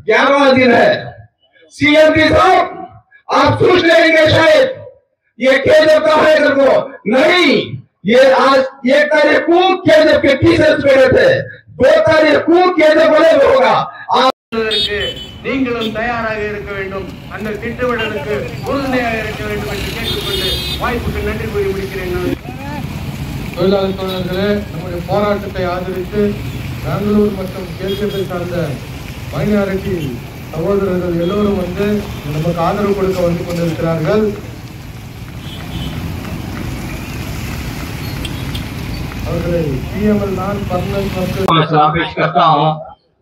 11वां दिन है। सीएम जी साहब आप सोच लेंगे शायद ये केजब का है को नहीं, ये आज 1 तारीख को केजब के टीचर्स पढ़े थे, 2 तारीख को केजब बड़े होगा। நீங்களும் தயாராக இருக்க வேண்டும், அந்த திட்டமிடலுக்கு உறுதுணையாக இருக்க வேண்டும் என்று கேட்டுக்கொண்டு வாய்ப்புக்கு நன்றி கூறி முடிக்கிறேன். தொழிலாளர் தோழர்களே, நம்முடைய போராட்டத்தை ஆதரித்து பெங்களூர் மற்றும் கேரளத்தை சார்ந்த மைனாரிட்டி சகோதரர்கள் எல்லோரும் வந்து நமக்கு ஆதரவு கொடுக்க வந்து கொண்டிருக்கிறார்கள். அவர்களை PML நான் पेश करता हूँ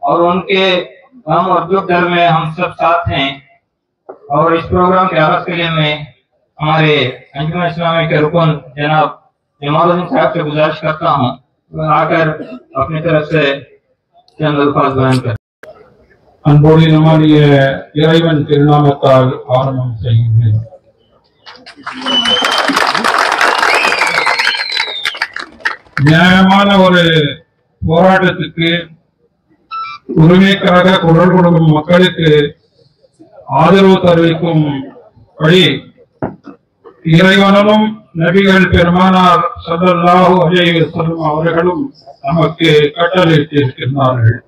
और उनके हम और दुख दर्द में हम सब साथ हैं। और इस प्रोग्राम के आगाज के लिए मैं हमारे अंजुमन इस्लामी के रुकन जनाब जमालुद्दीन साहब से गुजारिश करता हूँ आकर अपनी तरफ से चंद अल्फाज बयान कर। அன்போடு நம்முடைய இறைவன் திருநாமத்தால் ஆரம்பம் செய்கின்றேன். நியாயமான ஒரு போராட்டத்துக்கு உரிமைக்காக குரல் கொடுக்கும் மக்களுக்கு ஆதரவு தெரிவிக்கும் படி இறைவனும் நபிகள் பெருமானார் ஸல்லல்லாஹு அலைஹி வஸல்லம் அவர்களும் நமக்கு கட்டளையிட்டிருக்கிறார்கள்.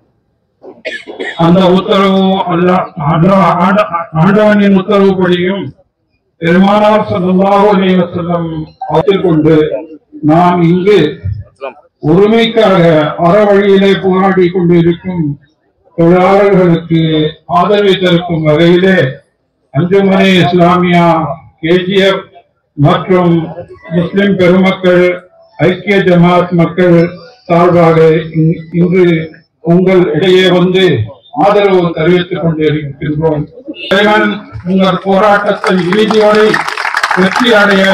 அந்த உத்தரவு ஆண்டவனின் உத்தரவுப்படியும் பெருமானார் ஸல்லல்லாஹு அலைஹி வஸல்லம் அவர்கள் கொண்டு நாம் இங்கு உரிமைக்காக அறவழியிலே போராடி கொண்டிருக்கும் தொழிலாளர்களுக்கு ஆதரவை தருக்கும் வகையிலே அஞ்சுமனே இஸ்லாமியா KGF மற்றும் முஸ்லிம் பெருமக்கள் ஐக்கிய ஜமாத் மக்கள் சார்பாக இன்று உங்கள் இடையே வந்து ஆதரவு தெரிவித்துக் கொண்டிருக்கின்றோம். உங்கள் போராட்டத்தை இறுதியோடு வெற்றி அடைய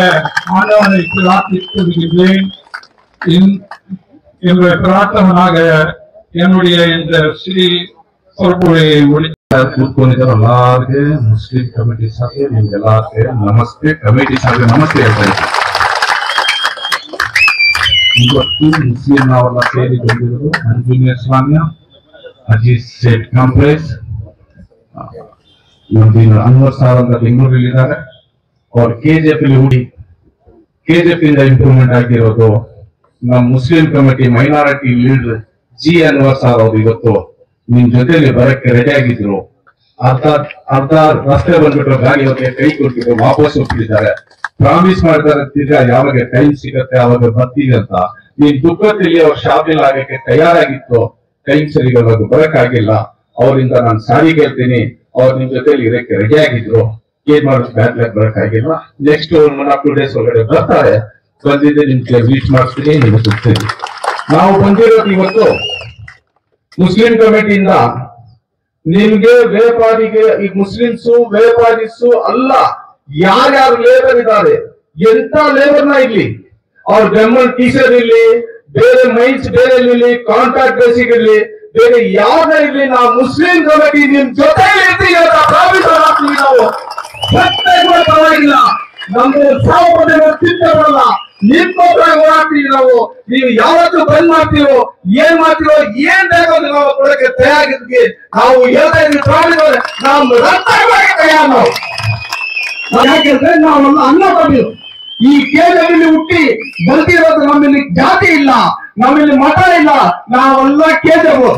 ஆண்டவனை பிரார்த்தித்திருக்கின்றேன். என்னுடைய பிரார்த்தனாக என்னுடைய இந்த ஸ்ரீ சொற்பொழிவை ಕೂತ್ಕೊಂಡಿದ್ದಾರೆ ಎಲ್ಲಾರ್ಗೆ ಮುಸ್ಲಿಂ ಕಮಿಟಿ ಸಭೆ ನಿಮ್ಗೆಲ್ಲಾರ್ಗೆ ನಮಸ್ತೆ. ಕಮಿಟಿ ಸಭೆ ನಮಸ್ತೆ ಹೇಳ್ತಾರೆ. ಇವತ್ತು ಮುಸ್ಲಿಂ ನಾವೆಲ್ಲ ಸೇರಿಕೊಂಡಿರೋದು ಅಂಜುಮನ್ ಇಸ್ಲಾಮಿಯಾ ಅಜೀಜ್ ಸೇಠ್ ಕಾಂಪ್ಲೆಕ್ಸ್ ಅನ್ವರ್ ಸಾರ್ ಅಂತ ಬೆಂಗಳೂರಲ್ಲಿ ಇದ್ದಾರೆ. ಅವ್ರು KGF ಹುಡಿ KGF ಇಂದ ಇಂಪ್ರೂವ್ಮೆಂಟ್ ಆಗಿರೋದು ನಮ್ಮ Muslim committee minority leader G Anwar sir ಅವರು ಇವತ್ತು ನಿಮ್ ಜೊತೆಲಿ ಬರಕ್ಕೆ ರೆಡಿ ಆಗಿದ್ರು. ಅರ್ಧ ರಸ್ತೆ ಬಂದ್ಬಿಟ್ಟು ಗಾಡಿ ಅವ್ರಿಗೆ ಕೈ ಕೊಟ್ಟಿದ್ರು, ವಾಪಸ್ ಹೋಗ್ತಿದ್ದಾರೆ. ಪ್ರಾಮಿಸ್ ಮಾಡ್ತಾರೆ ಯಾವಾಗ ಟೈಮ್ ಸಿಗತ್ತೆ ಅವಾಗ ಬರ್ತೀವಿ ಅಂತ. ನೀನ್ ದುಃಖದಲ್ಲಿ ಅವ್ರ ಶಾಪಿಲ್ ಆಗಕ್ಕೆ ತಯಾರಾಗಿತ್ತು, ಟೈಮ್ ಸರಿ ಅವಾಗ ಬರಕ್ಕಾಗಿಲ್ಲ. ಅವರಿಂದ ನಾನು ಸಾರಿ ಕೇಳ್ತೀನಿ, ಅವ್ರು ನಿಮ್ ಜೊತೆಲಿ ಇರಕ್ಕೆ ರೆಡಿ ಆಗಿದ್ರು. ಏನ್ ಮಾಡೋದು ಬ್ಯಾಕ್ಲಾಗ್ ಬರಕ್ಕಾಗಿಲ್ಲ. ನೆಕ್ಸ್ಟ್ 1-2 ಡೇಸ್ ಒಳಗಡೆ ಬರ್ತಾರೆ. ಬಂದಿದ್ದೆ ನಿಮ್ಗೆ ರೀಚ್ ಮಾಡಿಸ್ತೀನಿ, ನಿಮ್ಗೆ ಸಿಗ್ತೀನಿ. ನಾವು ಬಂದಿರೋದು ಇವತ್ತು ಮುಸ್ಲಿಂ ಕಮಿಟಿಯಿಂದ ನಿಮ್ಗೆ ವ್ಯಾಪಾರಿಗೆ ಈ ಮುಸ್ಲಿಮ್ಸು ವ್ಯಾಪಾರಿಸು ಅಲ್ಲ, ಯಾರ್ಯಾರು ಲೇಬರ್ ಇದ್ದಾರೆ, ಎಂತ ಲೇಬರ್ನ ಇರ್ಲಿ, ಅವ್ರ ಗವರ್ಮೆಂಟ್ ಟೀಚರ್ ಇರ್ಲಿ, ಬೇರೆ ಮೈನ್ಸ್ ಬೇರೆ ಇರ್ಲಿ, ಕಾಂಟ್ರಾಕ್ಟ್ ಬೇಸಿಕ್ ಇರ್ಲಿ, ಬೇರೆ ಯಾವ್ದೇ ಇರ್ಲಿ, ನಾವು ಮುಸ್ಲಿಂ ಕಮಿಟಿ ನಿಮ್ ಜೊತೆ ಇರ್ತೀವಿ ಅಂತ ಪ್ರಾಮಿಸ್ ಮಾಡ್ತೀವಿ. ನಾವು ಪರವಾಗಿಲ್ಲ, ನಮ್ಗೆ ಚಿಂತೆ ಬರಲ್ಲ, ನಿಮ್ಗೋಸ್ಕರ ಹೋರಾಡ್ತೀವಿ ನಾವು. ನೀವು ಯಾವತ್ತು ಬಂದ್ ಮಾಡ್ತೀವೋ ಏನ್ ಮಾಡ್ತೀವೋ ಏನ್ ಬೇಕೋ ನಾವು ಕೊಡಕ್ಕೆ ತಯಾರಿದ್ವಿ. ನಾವು ಹೇಳ್ತಾ ಇದ್ವಿ ನಾವು ರಕ್ತ ತಯಾರು. ನಾವು ಯಾಕೆಂದ್ರೆ ನಾವೆಲ್ಲ ಅನ್ನ ಬಂದಿರು ಈ ಕೇಂದ್ರದಲ್ಲಿ ಹುಟ್ಟಿ ಬಂದಿರೋದು. ನಮ್ಮಲ್ಲಿ ಜಾತಿ ಇಲ್ಲ, ನಮ್ಮಲ್ಲಿ ಮತ ಇಲ್ಲ, ನಾವೆಲ್ಲ ಕೇಂದ್ರವು.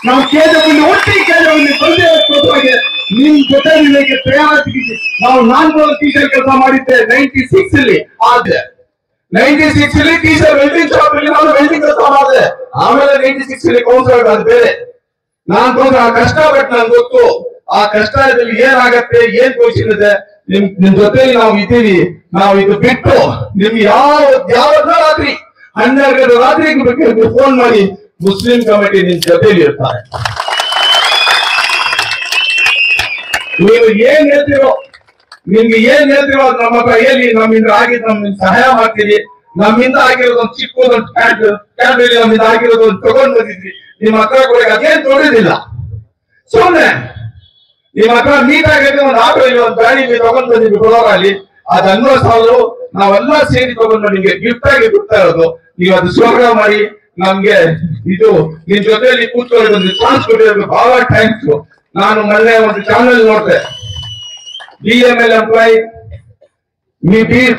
ನಾವು ಕೇಂದ್ರದಲ್ಲಿ ಹುಟ್ಟಿ ಕೇಂದ್ರದಲ್ಲಿ ಬಂದಿರೋದಕ್ಕೆ ನಿಮ್ ಜೊತೆ ನಿಲ್ಲಕ್ಕೆ ತಯಾರಾಗಿದ್ದೀವಿ. ನಾವು 4 ಟೀಚರ್ ಕೆಲಸ ಮಾಡಿದ್ದೆ 96 ಅಲ್ಲಿ. ಆದ್ರೆ 96 ಅಲ್ಲಿ ಟೀಚರ್ ವೆಲ್ಡಿಂಗ್ ಶಾಪ್ ಅಲ್ಲಿ ನಾನು ವೆಲ್ಡಿಂಗ್ ಕೆಲಸ ಮಾಡಿದೆ. ಆಮೇಲೆ 96 ಅಲ್ಲಿ ಕೌನ್ಸಿಲರ್ ಅದು ಬೇರೆ. ನಾನು ಆ ಕಷ್ಟಪಟ್ಟು ನನ್ಗೆ ಗೊತ್ತು, ಆ ಕಷ್ಟದಲ್ಲಿ ಏನಾಗತ್ತೆ, ಏನ್ ಕ್ವಶನ್ ಇದೆ. ನಿಮ್ ಜೊತೆ ನಾವು ಇದ್ದೀವಿ. ನಾವು ಇದು ಬಿಟ್ಟು ನಿಮ್ಗೆ ಯಾವ ರಾತ್ರಿ 12 ಗಂಟೆ ರಾತ್ರಿ ಫೋನ್ ಮಾಡಿ ಮುಸ್ಲಿಂ ಕಮಿಟಿ ನಿಮ್ ಜೊತೆಲಿ ಇರ್ತಾರೆ. ನೀವು ಏನ್ ಹೇಳ್ತಿರೋ, ನಿಮ್ಗೆ ಏನ್ ಹೇಳ್ತಿರೋ ಅದು ನಮ್ಮ ಹತ್ರ ಹೇಳಿ. ನಮ್ಮಿಂದ ಆಗಿದ್ ನಮ್ಮಿಂದ ಸಹಾಯ ಮಾಡ್ತೀವಿ. ನಮ್ಮಿಂದ ಆಗಿರೋದು ಒಂದು ಚಿಕ್ಕದೊಂದು ಕ್ಯಾಬ್ರಲ್ಲಿ ನಮ್ಮಿಂದ ಆಗಿರೋದು ಒಂದು ತಗೊಂಡ್ ಬಂದಿದ್ವಿ. ನಿಮ್ ಹತ್ರ ಕೊಡಕ್ಕೆ ಅದೇನ್ ತೊಳೆದಿಲ್ಲ. ಸುಮ್ಮನೆ ನಿಮ್ ಹತ್ರ ನೀಟಾಗಿ ಒಂದು ಆಟೋ ಇಲ್ಲಿ ಒಂದು ಗಾಡಿ ತಗೊಂಡ್ ಬಂದಿದ್ವಿ ಕೊಡೋರಲ್ಲಿ. ಅದ್ 10,000 ನಾವೆಲ್ಲ ಸೇರಿ ತಗೊಂಡು ನಿಮ್ಗೆ ಗಿಫ್ಟ್ ಆಗಿ ಕೊಡ್ತಾ ಇರೋದು. ನೀವು ಅದು ಸ್ವರ್ಗ ಮಾಡಿ ನಮ್ಗೆ ಇದು ನಿಮ್ ಜೊತೆಯಲ್ಲಿ ಕೂತ್ಕೊಂಡು ಚಾನ್ಸ್ ಕೊಟ್ಟಿರೋದು ಬಹಳ ಥ್ಯಾಂಕ್ಸ್. ನಾನು ಮೊನ್ನೆ ಒಂದು ಚಾನೆಲ್ ನೋಡಿದೆ, BML ಎಂಪ್ಲಾಯಿ,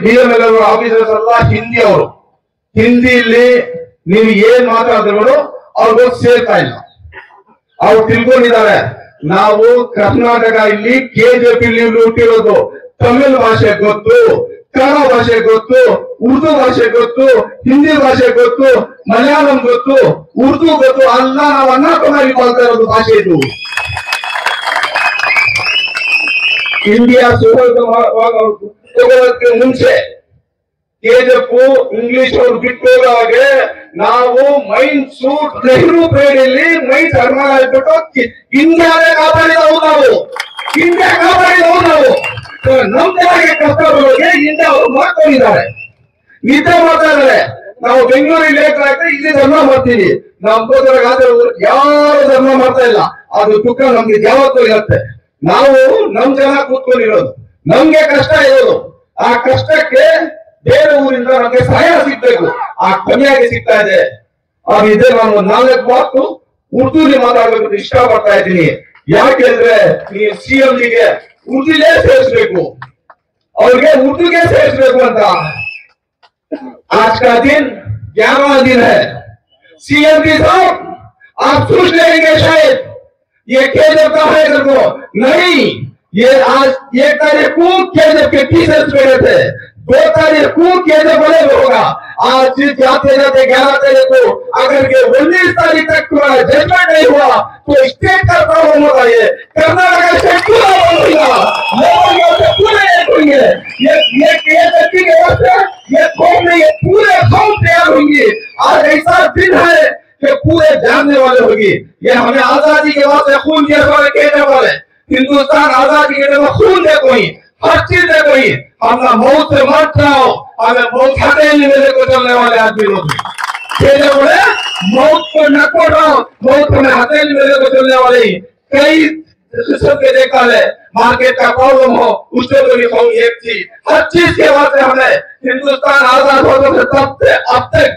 BML ಆಫೀಸರ್ಸ್ ಎಲ್ಲ ಹಿಂದಿ ಅವರು, ಹಿಂದಿಯಲ್ಲಿ ನೀವು ಏನ್ ಮಾತಾಡಿದ್ರು ಅವ್ರಿಗೆ ಸೇರ್ತಾ ಇಲ್ಲ. ಅವ್ರು ತಿಳ್ಕೊಂಡಿದ್ದಾರೆ ನಾವು ಕರ್ನಾಟಕ ಇಲ್ಲಿ KJP ಹುಟ್ಟಿರೋದು, ತಮಿಳ್ ಭಾಷೆ ಗೊತ್ತು, ಕನ್ನಡ ಭಾಷೆ ಗೊತ್ತು, ಉರ್ದು ಭಾಷೆ ಗೊತ್ತು, ಹಿಂದಿ ಭಾಷೆ ಗೊತ್ತು, ಮಲಯಾಳಂ ಗೊತ್ತು, ಉರ್ದು ಗೊತ್ತು, ಅಲ್ಲ ನಾವು ಅನ್ನಾಕುಮಾರಿ ಮಾಡ್ತಾ ಇರೋದು ಭಾಷೆ ಇದು. ಇಂಡಿಯಾ ತಗೊಳ್ಳೋದಕ್ಕೆ ಮುಂಚೆ KJP ಇಂಗ್ಲಿಷ್ ಅವರು ಬಿಟ್ಟು ಹೋಗುವಾಗೆ ನಾವು ಮೈಂಡ್ ಸೂಟ್ ನೆಹರು ಪರೇಡ್ ಅಲ್ಲಿ ಮೈಂಡ್ ಸರ್ಮಾನ ಆಗ್ಬಿಟ್ಟು ಇಂಡಿಯಾನೇ ಕಾಪಾಡಿದವು ನಾವು, ಇಂಡಿಯಾ ಕಾಪಾಡಿದವು ನಾವು. ನಮ್ ಜನಕ್ಕೆ ಕಷ್ಟ ಬರೋಗೆ ಇಂಡಿಯಾ ಅವರು ಮಾಡ್ಕೊಂಡಿದ್ದಾರೆ, ನಿದ್ದೆ ಮಾಡ್ತಾ ಇದ್ದಾರೆ. ನಾವು ಬೆಂಗಳೂರಿಗೆ ಲೇಟ್ ಆಯ್ತು, ಇಲ್ಲಿ ಧರ್ಮ ಮಾಡ್ತೀವಿ, ನಮ್ ಯಾರು ಧರ್ಮ ಮಾಡ್ತಾ ಇಲ್ಲ. ಅದು ದುಃಖ ನಮ್ಗೆ ಯಾವತ್ತೂ ಇರುತ್ತೆ. ನಾವು ನಮ್ ಜನ ಕೂತ್ಕೊಂಡಿರೋದು, ನಮ್ಗೆ ಕಷ್ಟ ಇರೋದು, ಆ ಕಷ್ಟಕ್ಕೆ ಬೇರೆ ಊರಿಂದ ನಮ್ಗೆ ಸಹಾಯ ಸಿಗ್ಬೇಕು, ಆ ಕಮ್ಮಿಯಾಗಿ ಸಿಗ್ತಾ ಇದೆ. ಅದಿದೆ. ನಾನು 4 ಮಾತು ಉರ್ದುಲಿ ಮಾತಾಡ್ಬೇಕು ಇಷ್ಟಪಡ್ತಾ ಇದ್ದೀನಿ. ಯಾಕೆಂದ್ರೆ ನೀವು CMಗೆ ಉರ್ದುಲೇ ಸೇರಿಸ್ಬೇಕು, ಅವ್ರಿಗೆ ಉರ್ದುಗೆ ಸೇರಿಸ್ಬೇಕು ಅಂತ. आज का दिन 11वां दिन है। CM साहब आप सोच लेंगे शायद ये KJP का है को नहीं, ये आज 1 तारीख को KJP के टीचर्स बैठे थे, 2 तारीख को KJP बने होगा। आज जाते जाते 11 तारीख को अगर के 19 तारीख तक जजमेंट नहीं हुआ तो स्टेट का प्रॉब्लम होगा। ये कर्नाटक स्टेट पूरा पूरे ये KJP के वास्ते ये कौम नहीं, ये पूरे कौम तैयार होंगी। आज ऐसा दिन है कि पूरे जानने वाले होगी। ये हमें आजादी के वास्ते खून दिया वाले कहने वाले, हिंदुस्तान आजादी के लिए खून दे कोई, हर चीज दे कोई, हमने मौत से मत जाओ, हमें मौत हथेली में लेकर चलने वाले आदमी लोग बोले मौत को न कोड़ो, मौत हमें हथेली में लेकर चलने वाले कई किस्म के देखा है। मार्केट का प्रॉब्लम हो उससे तो भी कहूँ एक चीज, हर चीज के वास्ते हमें हिंदुस्तान आजाद होने से तब से अब तक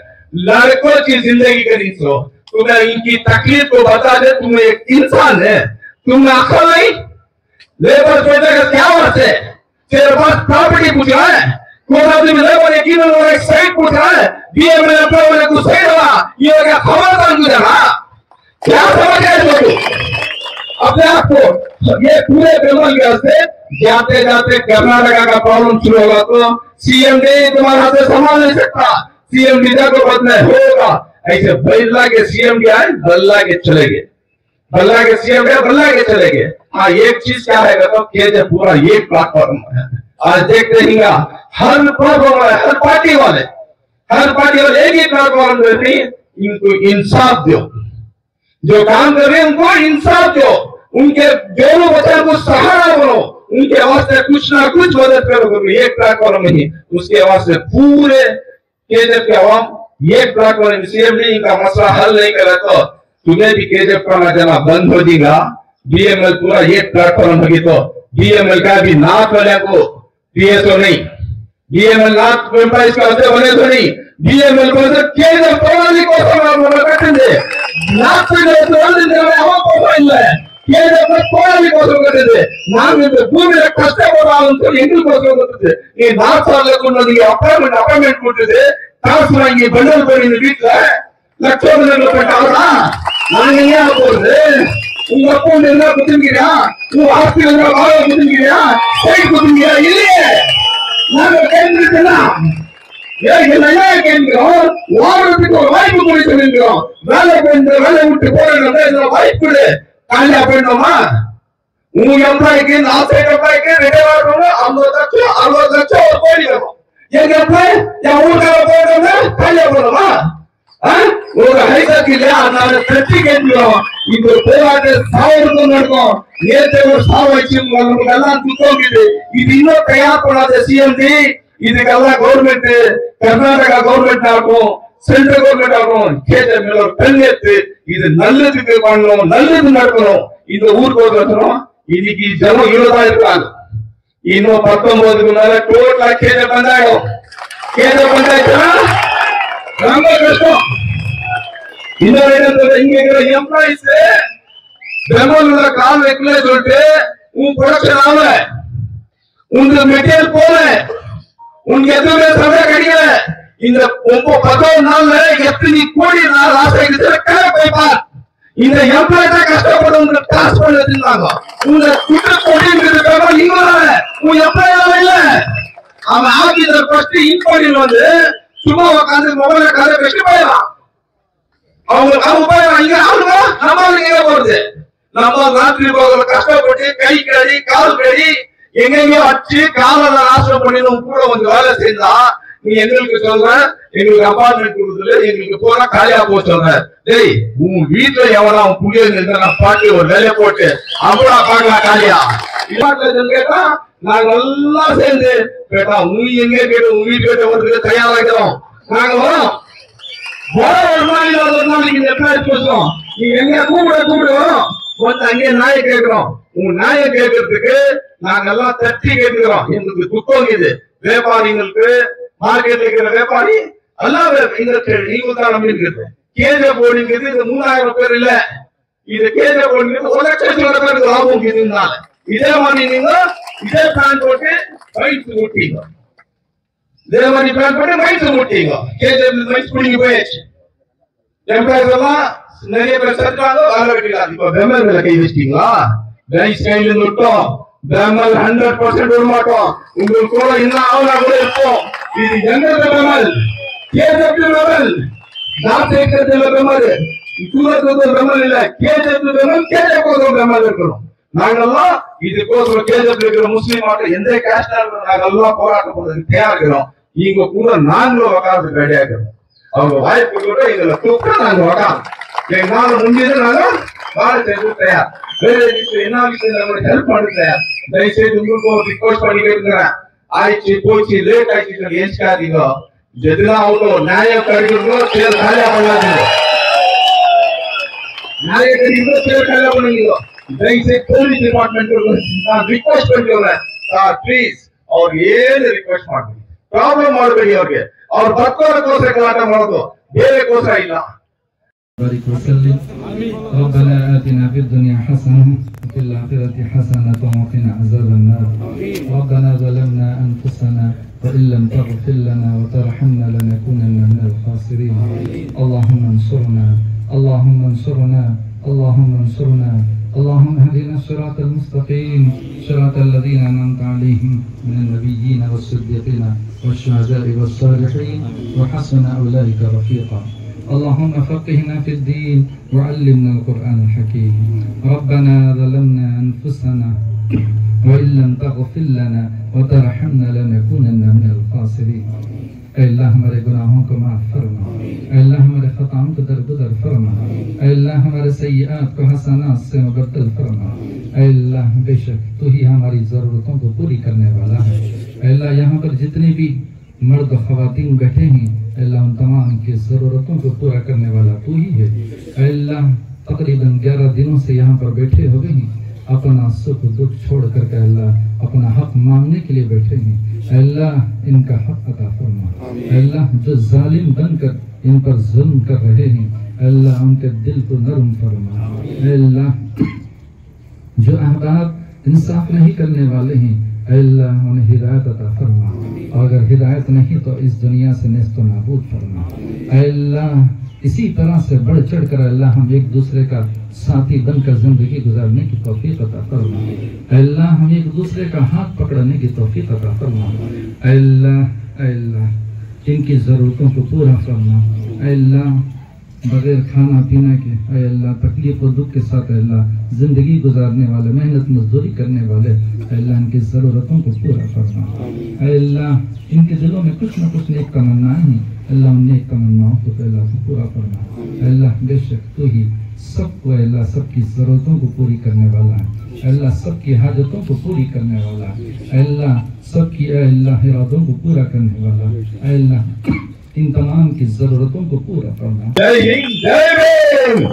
लड़कों की जिंदगी करी। सो तुम्हें इनकी तकलीफ को बता दे, तुम एक इंसान है, तुमने अकल नहीं, लेबर सोचे का क्या बात है, तेरे पास प्रॉपर्टी पूछ रहा है, कोई आदमी लेबर एक साइड पूछ रहा है, BML को सही रहा, ये क्या खबरदार गुजरा, क्या समझ है अपने आप को। ये पूरे बेमल से जाते जाते कर्नाटका का प्रॉब्लम शुरू होगा तो CM नहीं तुम्हारे हाथ से संभाल नहीं सकता, CM वीजा को बदलना होगा। ऐसे बल्ला के CM क्या है, बल्ला के चले गए, बल्ला के CM क्या बल्ला के चले गए। हाँ एक चीज क्या है तो KJP पूरा ये प्लेटफॉर्म है। आज देखते रहेंगे हर प्लेटफॉर्म है, हर पार्टी वाले एक ही प्लेटफॉर्म रहती, इनको इंसाफ दो, जो काम कर रहे हैं उनको इंसाफ दो, उनके दोनों बच्चों को सहारा बनो, उनके वास्ते कुछ ना कुछ मदद करो। एक प्लेटफॉर्म नहीं, उसके वास्ते पूरे KJP के आवाम एक प्लेटफॉर्म CM ने इनका मसला हल नहीं करा तो तुम्हें भी KJP का जाना बंद हो जाएगा। BML पूरा एक प्लेटफॉर्म होगी तो BML का भी नाथ वाले को PSO नहीं, BML नाथ एम्प्लॉइज का बने तो नहीं, BML को KJP प्रणाली को समझ करेंगे नाथ ಇಲ್ಲ ನಾನು ಭೂಮಿ ಕಷ್ಟ ಅಂತ ಹೆಂಗಿಗೋಸ್ಕರ ಗೊತ್ತಿದೆ ಈ 4 ಸಾಲ ನನಗೆ ಅಪಾಯಿಂಟ್ಮೆಂಟ್ ಕೊಟ್ಟಿದೆ ಟ್ರಾನ್ಸ್ಫರ್ ಆಗಿ ಬಂಡಲ್ ಬರೀ வீட்டுல லட்சக்கணக்கான நான் என்ன போறது உங்க அப்பா என்ன குத்துங்கறியா உங்க ஹாஸ்பிடல்ல வாழ குத்துங்கறியா சைட் குத்துங்கறியா இல்லையே நாங்க கேந்திரனா வாரத்துக்கு ஒரு வாய்ப்பு கொடுத்து சொல்லிருக்கிறோம் வேலை விட்டு போறேன் வாய்ப்பு காலியா போயிட்டோமா உங்க எம்ப்ளாய்க்கு நான் சைட் எம்ப்ளாய்க்கு ரிட்டையர் ஆகணும் 50 லட்சம் ஒரு கோடி வரும் எங்க எம்ப்ளாய் என் ஊருக்கார போயிட்டோம்னா காலியா போடணுமா ஒரு ஹைதராபாத் இல்லையா நான் திருச்சி கேட்கிறோம் இந்த போராட்ட சாவதும் நடக்கும் நேற்று ஒரு சாவு வச்சு நமக்கு எல்லாம் துத்தோங்குது இது இன்னும் தயார் பண்ணாத சிஎம்டி இதுக்கெல்லாம் கவர்மெண்ட் கர்நாடகா கவர்மெண்ட் ஆகும் சென்ட்ரல் கவர்மெண்ட் ஆகும் கேட்ட மேல ஒரு பெண் எடுத்து இது நல்லதுக்கு பண்ணணும் நல்லது நடக்கணும் இந்த ஊருக்கு வரணும் இன்னைக்கு ஜனம் 20,000 இருக்காங்க இன்னும் 19க்கு மேல டோட்டலா கேட்ட பஞ்சாயத்துனா ரொம்ப கஷ்டம் இன்னொரு இங்க இருக்கிற எம்ப்ளாயிஸ் பெங்களூர்ல கால் வைக்கல சொல்லிட்டு உன் ப்ரொடக்ஷன் ஆகல, உங்க மெட்டீரியல் போல, உனக்கு எதுவுமே சந்தை கிடைக்கல. இந்த 10 நாள்ல எத்தனை கோடி லாஸ் ஆயிடுச்சு போய்ப்பார். இந்த எம்ப்ளாய்டா கஷ்டப்பட்டு உங்களுக்கு காசு பண்ணி வச்சிருந்தாங்க. உங்க குற்ற கொடிங்கிறது நீங்க உன் எம்ப்ளாய் இல்ல. அவன் ஆபீசர் ஃபர்ஸ்ட் இன்கொயரியில் வந்து சும்மா உட்காந்து மொபைல கதை வச்சு போயிடலாம். அவங்க போயிடலாம். இங்க ஆளுங்க நம்ம எங்க போறது? நம்ம ராத்திரி போகல கஷ்டப்பட்டு கை கடி கால் கடி எங்கெங்கயோ வச்சு காலை நாசம் பண்ணி கூட வந்து வேலை செஞ்சா நீ எங்களுக்கு சொல்ற, எங்களுக்கு அப்பார்ட்மெண்ட் கொடுத்துல எங்களுக்கு போனா காலியா போ சொல்ற. டேய், உன் வீட்டுல எவனா உன் புள்ளிய பாட்டு ஒரு வேலையை போட்டு அவ்வளோ பாக்கலாம் காலியா கேட்டா நாங்க எல்லாம் சேர்ந்து கேட்டா உன் எங்க கேட்டு உன் வீட்டு கேட்ட ஒரு தயாராகிறோம். நாங்க வரோம். ஒரு நாளைக்கு பேசுவோம். நீ எங்க கூப்பிட வரோம். கொஞ்சம் அங்கே நாயை கேட்கிறோம். உன் நாயை கேட்கறதுக்கு நாங்க எல்லாம் தட்டி கேட்கிறோம். எங்களுக்கு துக்கம் இது. வியாபாரிகளுக்கு மார்க்கெட்ல இருக்கிற வியாபாரி எல்லாம் நீங்க தான் நம்பிக்கிறது. கேஜே போர்டுங்கிறது இது 3000 பேர் இல்ல, இது கேஜே போர்டுங்கிறது 1,00,000 பேருக்கு லாபம் இருந்தால இதே மாதிரி நீங்க இதே பிளான் போட்டு வயிற்று முட்டிங்க, இதே மாதிரி பிளான் போட்டு வயிற்று முட்டிங்க. கேஜே வயிற்று பிடிங்க போயாச்சு. எம்ப்ளாய்ஸ் எல்லாம் நிறைய பேர் சேர்த்தாங்க, வேலை வெட்டிக்கலாம். இப்ப பெமல் மேல கை வச்சிட்டீங்களா? ரைஸ் கையில விட்டோம். பெமல் 100% விட மாட்டோம். உங்களுக்கு கூட என்ன ஆகுனா கூட இருப்போம். இது எங்க பெமல்? கேஜே பெமல் நான் சேர்க்கறதுல பெமல், சூரத்துல பெமல் இல்ல, கேஜே பெமல், கேஜே கோசம் பெமல் இருக்கணும். நாங்கெல்லாம் இதுக்கோசம் கேஜே இருக்கிற முஸ்லீம் ஆட்கள் எந்த கேஸ்டா நாங்கெல்லாம் போராட்டம் போறதுக்கு தயாரா இருக்கிறோம். இங்க கூட நாங்களும் உட்கார்ந்து ரெடியா இருக்கிறோம். அவங்க வாய்ப்பு கூட எங்களை தூக்க நாங்க உட்காந்து எங்களால முடிஞ்சது நாங்க வாழை செய்து தயார். வேற என்ன விஷயம் நம்மளுக்கு ஹெல்ப் பண்ண தயார். தயவுசெய்து உங்களுக்கு ஒரு ரிக்வெஸ்ட் பண்ணி கேட்கிறேன். ஆயிடுச்சு போச்சு லேட் ஆயிடுச்சு ஏசிக்காதீங்க. எதுலாம் அவ்வளோ நியாயம் கிடைக்கிறதோ சேர் காலியா பண்ணாதீங்க. நியாயம் கிடைக்கிறதோ சேர் காலியா பண்ணுங்க. தயவுசெய்து போலீஸ் டிபார்ட்மெண்ட் நான் ரிக்வெஸ்ட் பண்ணிக்கிறேன். ಪ್ಲೀಸ್ ಅವ್ರಿಗೆ ಏನು ರಿಕ್ವೆಸ್ಟ್ ಮಾಡ್ತೀನಿ, ಪ್ರಾಬ್ಲಮ್ ಮಾಡಬೇಡಿ. ಅವ್ರಿಗೆ ಅವ್ರ ಬದುಕೋದಕ್ಕೋಸ್ಕರ ಗಲಾಟೆ ಮಾಡೋದು, ಬೇರೆಗೋಸ್ಕರ ಇಲ್ಲ. بارك وسلم. ربنا آتنا في الدنيا حسنة وفي الآخرة حسنة وقنا عذاب النار. ربنا ظلمنا أنفسنا وإن لم تغفر لنا وترحمنا لنكونن من الخاسرين. اللهم انصرنا، اللهم انصرنا، اللهم انصرنا. اللهم اهدنا الصراط المستقيم، صراط الذين أنعمت عليهم من النبيين والصديقين والشهداء والصالحين وحسن أولئك رفيقا. اللهم فقهنا في الدين وعلمنا القرآن الحكيم. ربنا ظلمنا أنفسنا وإن لم تغفر لنا وترحمنا لنكونن من الخاسرين. اے اللہ ہمارے گناہوں کو معاف فرما، اے اللہ ہمارے خطاؤں کو درگزر فرما، اے اللہ ہمارے سیئات کو حسنات سے مبدل فرما. اے اللہ بے شک تو ہی ہماری ضرورتوں کو پوری کرنے والا ہے. اے اللہ یہاں پر جتنے بھی مرد و خواتین بیٹھے ہیں، اے اللہ ان تمام کی ضرورتوں کو پورا کرنے والا تو ہی ہے. اے اللہ تقریباً 11 دنوں سے یہاں پر بیٹھے ہو گئے ہیں، اپنا سکھ دکھ چھوڑ کر کے اللہ اپنا حق مانگنے کے لیے بیٹھے ہیں. اے اللہ ان کا حق عطا فرما. اے اللہ جو ظالم بن کر ان پر ظلم کر رہے ہیں، اے اللہ ان کے دل کو نرم فرما. اے اللہ جو احباب انصاف نہیں کرنے والے ہیں، اے اللہ انہیں ہدایت عطا فرما، اور اگر ہدایت نہیں تو اس دنیا سے نیست و نابود فرما. اے اللہ اسی طرح سے بڑھ چڑھ کر اللہ ہم ایک دوسرے کا ساتھی بن کر زندگی گزارنے کی توفیق عطا فرما. اے اللہ ہم ایک دوسرے کا ہاتھ پکڑنے کی توفیق عطا فرما. اے اللہ ان کی ضرورتوں کو پورا فرما. اے اللہ بغیر کھانا پینا کے، اے اللہ تکلیف و دکھ کے ساتھ اے اللہ زندگی گزارنے والے، محنت مزدوری کرنے والے، اے اللہ ان کی ضرورتوں کو پورا فرما. اے اللہ ان کے دلوں میں کچھ نہ کچھ نیک تمنائیں ہیں، اللہ ان نیک تمناؤں کو اللہ کو پورا فرما. اے اللہ بے شک تو ہی سب کو اے اللہ سب کی ضرورتوں کو پوری کرنے والا ہے. اے اللہ سب کی حاجتوں کو پوری کرنے والا ہے. اے اللہ سب کی اے اللہ ارادوں کو پورا کرنے والا ہے. اے اللہ ان تمام کی ضرورتوں کو پورا فرما. جے ہند، جے بھیم.